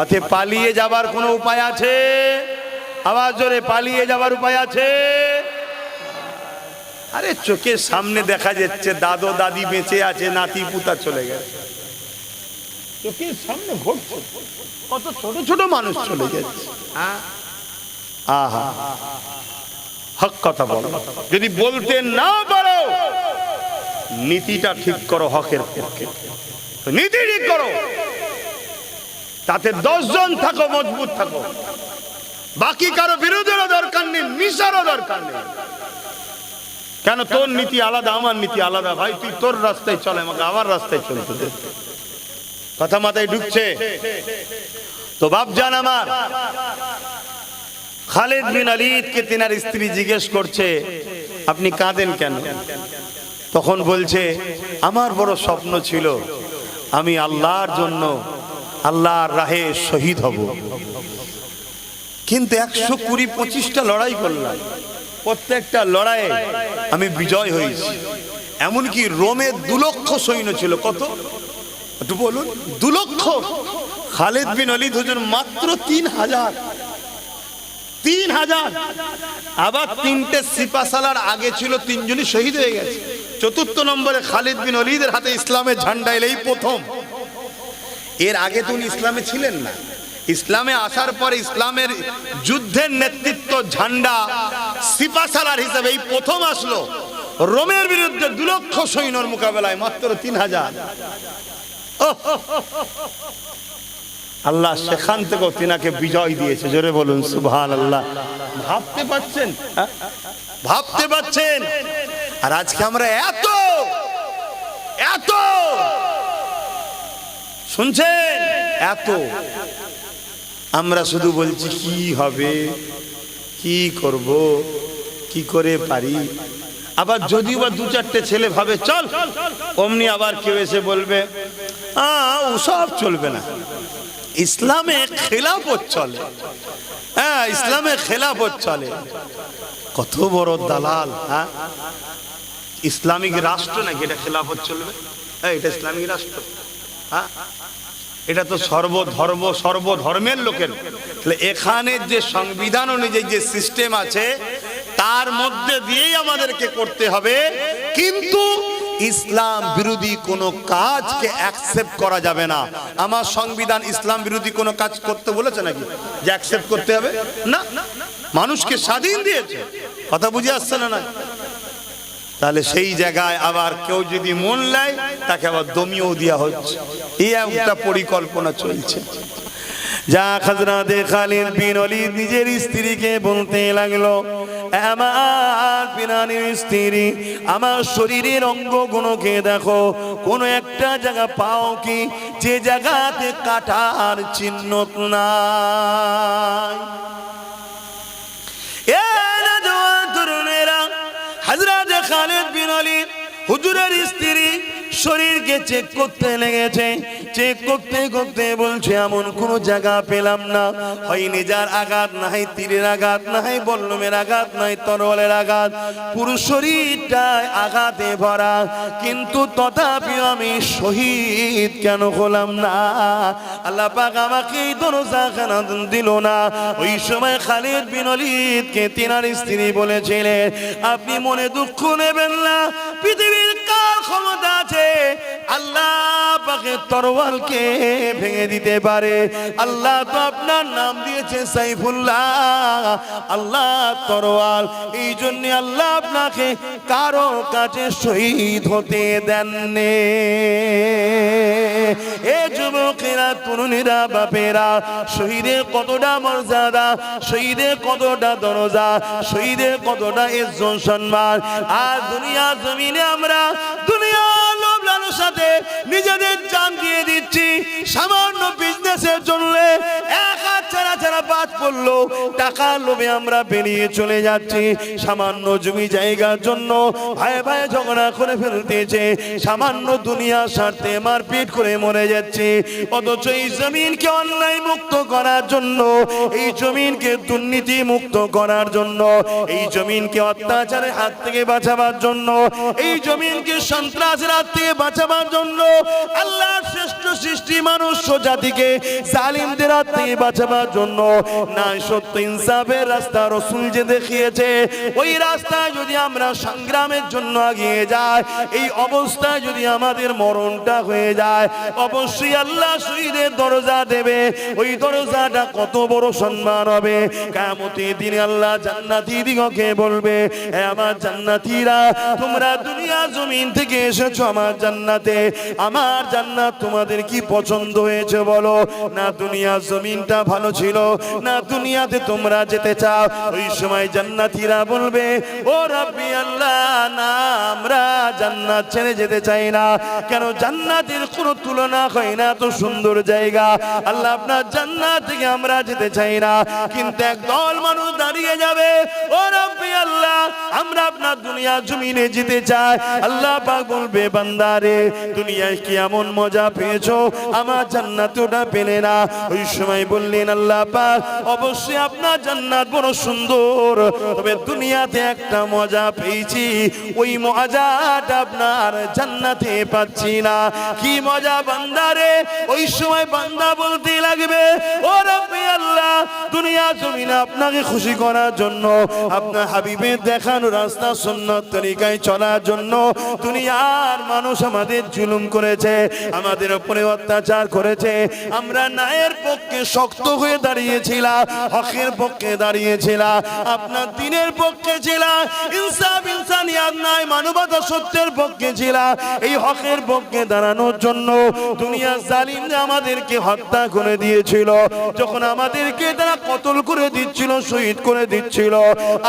অতএব পালিয়ে যাবার কোনো উপায় আছে? আওয়াজ জোরে, পালিয়ে যাবার উপায় আছে? আরে চোখের সামনে দেখা যাচ্ছে দাদু দাদি বেঁচে আছে, নাতি পুতা চলে গেছে, চোখের সামনে ঘটছে, কত ছোট ছোট মানুষ চলে যাচ্ছে। আহা, হক কথা বলো। যদি বলতে না পারো, নীতিটা ঠিক করো, হকের পক্ষে নীতি ঠিক করো, তাতে 10 জন থাকো, মজবুত থাকো, বাকি কারো বিরোধেরও দরকার নেই, মিশারও দরকার নেই। কেন? তোর নীতি আলাদা, আমার নীতি আলাদা। ভাই তুই তোর রাস্তায় চলে, আমাকে আমার রাস্তায় চলতে দে। কথা মাথায় ঢুকছে তো? বাপজান আমার, খালিদ বিন ওলীদকে তিনার স্ত্রী জিজ্ঞেস করছে, আপনি কাঁদেন কেন? তখন বলছে, আমার বড় স্বপ্ন ছিল আমি আল্লাহর জন্য, আল্লাহর রাহে শহীদ হব, কিন্তু 120-25টা লড়াই করলাম, প্রত্যেকটা লড়াইয়ে আমি বিজয় হয়েছি। এমনকি রোমে 2 লক্ষ সৈন্য ছিল। কত? একটু বলুন। 2 লক্ষ। খালিদ বিন ওলীদ হুজুর মাত্র 3000। আবার 3টে সিপাহসালার আগে ছিল, 3 জনই শহীদ হয়ে গেছে। 4র্থ নম্বরে খালিদ বিন ওলীদের হাতে ইসলামের ঝান্ডা এলেই প্রথম। এর আগে তো উনি ইসলামে ছিলেন না। ইসলামে আসার পরে ইসলামের যুদ্ধের নেতৃত্ব ঝান্ডা সিপাহসালার হিসেবে এই প্রথম আসলো। রোমের বিরুদ্ধে 2 লক্ষ সৈন্যর মোকাবেলায় মাত্র 3000। আল্লাহ সেখান থেকেও তিনাকে বিজয় দিয়েছে। জোরে বলুন সুবহানাল্লাহ। ভাবতে পারছেন? ভাবতে পারছেন? আর আজকে আমরা এত শুনছেন, এত আমরা শুধু বলছি কি হবে, কি করব, কি করে পারি। আবার যদিও বা দু চারটে ছেলে ভাবে চল, অমনি আবার কেউ এসে বলবে ওসব চলবে না, ইসলামে খেলাফত চলে। হ্যাঁ, ইসলামে খেলাফত চলে। কত বড় দালাল! হ্যাঁ, ইসলামিক রাষ্ট্র নাকি এটা খেলাফত চলবে? হ্যাঁ, এটা ইসলামিক রাষ্ট্র? হ্যাঁ, এটা তো সর্বধর্মের লোকের। তাহলে এখানে যে সংবিধান অনুযায়ী যে সিস্টেম আছে তার মধ্যে দিয়েই আমাদেরকে করতে হবে, কিন্তু ইসলাম বিরোধী কোনো কাজকে অ্যাকসেপ্ট করা যাবে না। আমার সংবিধান ইসলাম বিরোধী কোনো কাজ করতে বলেছে নাকি যে অ্যাকসেপ্ট করতে হবে? না, মানুষকে স্বাধীন দিয়েছে। কথা বুঝে আসছে না? না, তাহলে সেই জায়গায় আবার কেউ যদি মন নেয় তাকে আবার দমিয়েও দেওয়া হচ্ছে। এই একটা পরিকল্পনা চলছে। যা হযরত খালিদ বিন ওলীদ নিজের স্ত্রীকে বলতে লাগলো, আমার প্রাণের স্ত্রী, আমার শরীরের অঙ্গগুলোকে দেখো, কোন একটা জায়গা পাও কি যে জায়গাতে কাটার চিহ্ন নাই? এ নওজোয়ান তরুণেরা, হযরত খালিদ বিন ওলীদ হুজুরের স্ত্রী শরীরকে চেক করতে লেগেছে। চেক করতে করতে বলছে এমন কোন জায়গা পেলাম না, হয় নিজের আঘাত, না হয় তীরের আঘাত, না হয় বল্লমের আঘাত, নাই তরোয়ালের আঘাত, পুরো শরীরটায় আঘাতে ভরা, কিন্তু তথাপি আমি শহীদ কেন হলাম না? আল্লাহ পাক আমাকে এই দরজাখানা দিল না। ওই সময় খালিদ বিন ওলীদকে তিনার স্ত্রী বলেছিলেন, আপনি মনে দুঃখ নেবেন না, পৃথিবীর কার ক্ষমতা আছে আল্লাহ পাকের তরোয়ালকে ভেঙে দিতে পারে? আল্লাহ তো আপনার নাম দিয়েছে সাইফুল্লাহ, আল্লাহ তরোয়াল। এই জন্য আল্লাহ আপনাকে কারো কাছে শহীদ হতে দেননি। এ যুবকেরা, তরুণীরা, বাপেরা, শহীদের কতটা মর্যাদা, শহীদের কতটা দরজা, শহীদের কতটা ইজ্জত সম্মান। আর দুনিয়া জমিনে আমরা দুনিয়া লোভ লালসাতে নিজেদের জান দিয়ে দিচ্ছি সামান্য বিজনেসের জন্য। এক হাত ছাড়া ছাড়া বাদ পড়লো, টাকার লোভে আমরা বেরিয়ে চলে যাচ্ছি। সামান্য জমি জায়গার জন্য ভাই ভাই ঝগড়া করে ফেলতেছে, সামান্য দুনিয়া স্বার্থে মারপিট করে মরে যাচ্ছে। অথচ এই জমিনকে অন্যায় মুক্ত করার জন্য, এই জমিনকে দুর্নীতি মুক্ত করার জন্য, এই জমিনকে অত্যাচারের হাত থেকে বাঁচাবার জন্য, এই জমিনকে সন্ত্রাসের হাত থেকে বাঁচাবার জন্য, আল্লাহর শ্রেষ্ঠ সৃষ্টি মানুষ জাতিকে জালিমদের হাত থেকে বাঁচাবার জন্য ন্যায় সত্য ইনসাফের রাস্তা রাসূল যে দেখিয়েছে, ওই রাস্তায় যদি আমরা সংগ্রামের জন্য এগিয়ে যাই, এই অবস্থায় যদি আমাদের মরণটা হয়ে যায়, অবশ্যই আল্লাহ শহীদের দরজা দেবে। ওই দরজাটা কত বড় সম্মান হবে! কিয়ামতের দিনে আল্লাহ জান্নাতি দিগকে বলবে, হে আমার জান্নাতীরা, তোমরা দুনিয়া জমিন থেকে এসেছো আমার জান্নাতে, আমার জান্নাত তোমাদের কি পছন্দ হয়েছে বলো? না দুনিয়া জমিনটা ভালো ছিল, না দুনিয়াতে তোমরা যেতে চাও? ওই সময় জান্নাতীরা বলবে, ও রাব্বি আল্লাহ, না আমরা জান্নাত ছেড়ে যেতে চাই না। কেন? জান্নাতের কোনো তুলনা হয় না, এত সুন্দর জায়গা। আল্লাহ, আপনার জান্নাত থেকে আমরা যেতে চাই না। কিন্তু একদল মানুষ দাঁড়িয়ে যাবে, ও রাব্বি আল্লাহ, আমরা আপনার দুনিয়া জমিনে যেতে চাই। আল্লাহ পাক বলবে, বান্দারে, দুনিয়ায় কি এমন মজা পেয়েছো, আমার জান্নাতে ওটা পেলে না? ওই সময় বললেন, আল্লাহ পাক, অবশ্যই আপনার জান্নাত বড় সুন্দর, তবে দুনিয়াতে একটা মজা পেয়েছি, ওই মজাটা আপনার জান্নাতে পাচ্ছি না। কি মজা বান্দারে? ওই সময় বান্দা বলতে লাগবে, ও রাব্বি আল্লাহ, দুনিয়া জমিনে আপনাকে খুশি করার জন্য, আপনার হাবিবের দেখানো রাস্তা সুন্নাত তরিকায় চলার জন্য দুনিয়ার মানুষ আমাদের জুলুম করেছে, আমাদের উপরে অত্যাচার করেছে। আমরা ন্যায়ের পক্ষে শক্ত হয়ে দাঁড়িয়েছিলাম, হকের পক্ষে দাঁড়িয়েছিলাম, আপনার দ্বীনের পক্ষে ছিলাম, ইনসাফ ইনসানিয়াত অন্যায় মানবতা সত্যের পক্ষে ছিলাম, এই হকের পক্ষে দাঁড়ানোর জন্য দুনিয়ার জালিমরা আমাদেরকে হত্যা করে দিয়েছিল, যখন আমাদেরকে তারা কতল করে দিচ্ছিল, শহীদ করে দিচ্ছিল,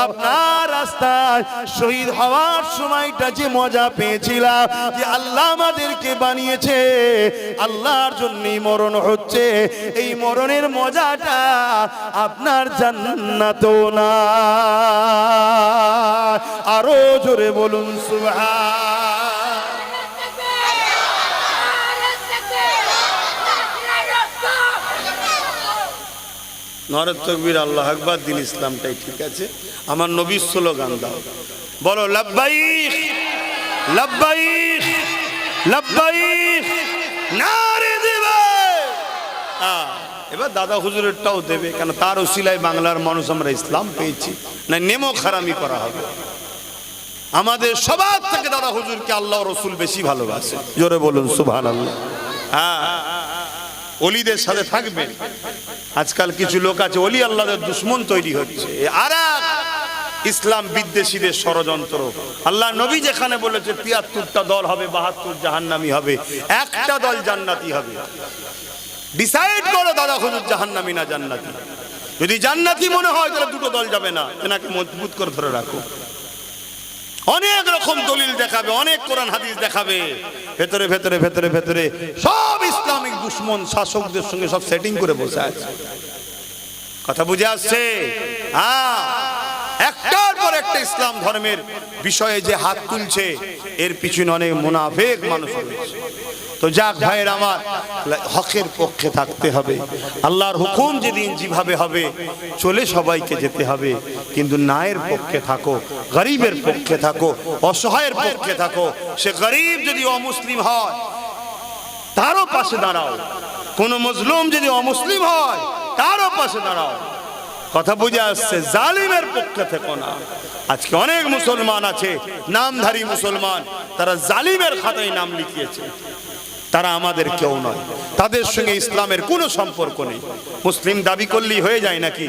আপনার রাস্তায় শহীদ হওয়ার সময়টা যে মজা পেয়েছিলাম, যে আল্লাহ আমাদেরকে বানিয়েছে, আল্লাহর জন্যই মরণ হচ্ছে, এই মরণের মজাটা আপনার জান্নাতও না। আরো জোরে বলুন সুবহান। নারে তাকবীর, আল্লাহু আকবার, দিন ইসলামটাই ঠিক আছে। আমার নবীর স্লোগান দাও, বলো লাব্বাইক লাব্বাইক লাব্বাইক, নারে দিবে। এবার দাদা হুজুরেরটাও দেবে, কেন তার ওসিলায় বাংলার মানুষ আমরা ইসলাম পেয়েছি, না নেমো খারামি করা হবে। আমাদের সবার থেকে দাদা হুজুরকে আল্লাহ রসুল বেশি ভালোবাসে, জোরে বলুন সুবহানাল্লাহ। হ্যাঁ, অলিদের সাথে থাকবেন। আজকাল কিছু লোক আছে অলি আল্লাহদের দুশ্মন তৈরি হচ্ছে, আর ইসলাম বিদ্বেষীদের ষড়যন্ত্র। আল্লাহ নবী যেখানে বলেছে ৭৩টা দল হবে, ৭২ জাহান্নামী হবে, একটা দল জান্নাতি হবে। ডিসাইড করো দাদা হুজুর জাহান্নামী না জান্নাতি। যদি জান্নাতি মনে হয় তাহলে দুটো দল যাবে না, এনাকে মজবুত করে ধরে রাখো। অনেক রকম দলিল দেখাবে, অনেক কোরআন হাদিস দেখাবে, ভেতরে ভেতরে ভেতরে ভেতরে সব ইসলামিক দুশ্মন শাসকদের সঙ্গে সব সেটিং করে বসে আছে। কথা বুঝে আসছে? হ্যাঁ, একটার পর একটা ইসলাম ধর্মের বিষয়ে যে হাত তুলছে, এর পিছনে অনেক মুনাফিক মানুষ রয়েছে। তো যাক ভাইয়ের আমার, হকের পক্ষে থাকতে হবে। আল্লাহর হুকুম যেদিন যেভাবে হবে চলে সবাইকে যেতে হবে, কিন্তু ন্যায়ের পক্ষে থাকো, গরিবের পক্ষে থাকো, অসহায়ের পক্ষে থাকো। সে গরিব যদি অমুসলিম হয় তারও পাশে দাঁড়াও, কোন মজলুম যদি অমুসলিম হয় তারও পাশে দাঁড়াও। কথা বুঝে আসছে? জালিমের পক্ষে থেকো না। আজকে অনেক মুসলমান আছে, নামধারী মুসলমান, তারা জালিমের খাতায় নাম লিখিয়েছে। তারা আমাদের কেউ নয়, তাদের সঙ্গে ইসলামের কোনো সম্পর্ক নেই। মুসলিম দাবি করলেই হয়ে যায় নাকি?